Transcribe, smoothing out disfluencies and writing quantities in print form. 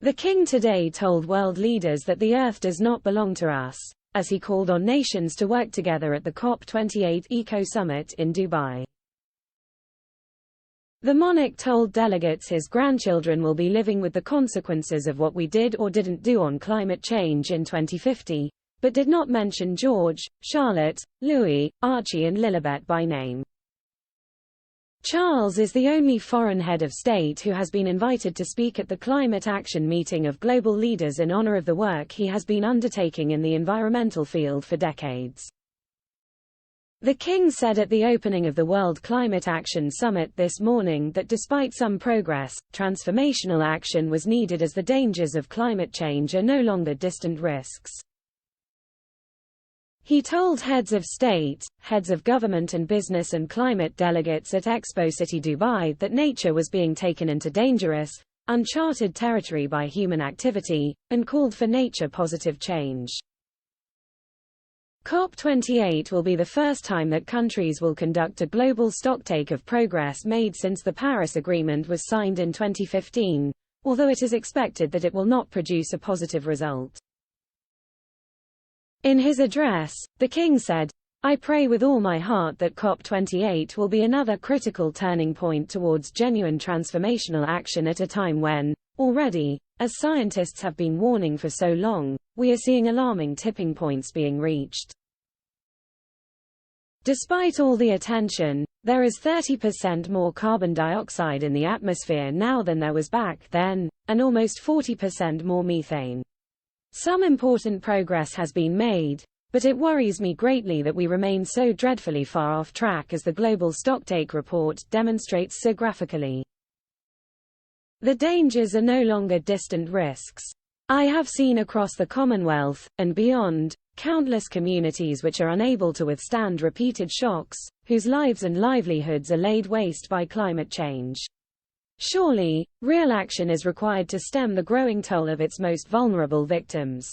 The king today told world leaders that the earth does not belong to us, as he called on nations to work together at the Cop28 Eco Summit in Dubai. The monarch told delegates his grandchildren will be living with the consequences of what we did or didn't do on climate change in 2050, but did not mention George, Charlotte, Louis, Archie and Lilibet by name. Charles is the only foreign head of state who has been invited to speak at the climate action meeting of global leaders in honor of the work he has been undertaking in the environmental field for decades. The king said at the opening of the World Climate Action Summit this morning that despite some progress, transformational action was needed as the dangers of climate change are no longer distant risks. He told heads of state, heads of government and business and climate delegates at Expo City Dubai that nature was being taken into dangerous, uncharted territory by human activity, and called for nature-positive change. Cop28 will be the first time that countries will conduct a global stocktake of progress made since the Paris Agreement was signed in 2015, although it is expected that it will not produce a positive result. In his address, the king said, "I pray with all my heart that COP28 will be another critical turning point towards genuine transformational action at a time when, already, as scientists have been warning for so long, we are seeing alarming tipping points being reached." Despite all the attention, there is 30% more carbon dioxide in the atmosphere now than there was back then, and almost 40% more methane. Some important progress has been made, but it worries me greatly that we remain so dreadfully far off track as the Global Stocktake Report demonstrates so graphically. The dangers are no longer distant risks. I have seen across the Commonwealth, and beyond, countless communities which are unable to withstand repeated shocks, whose lives and livelihoods are laid waste by climate change. Surely, real action is required to stem the growing toll of its most vulnerable victims.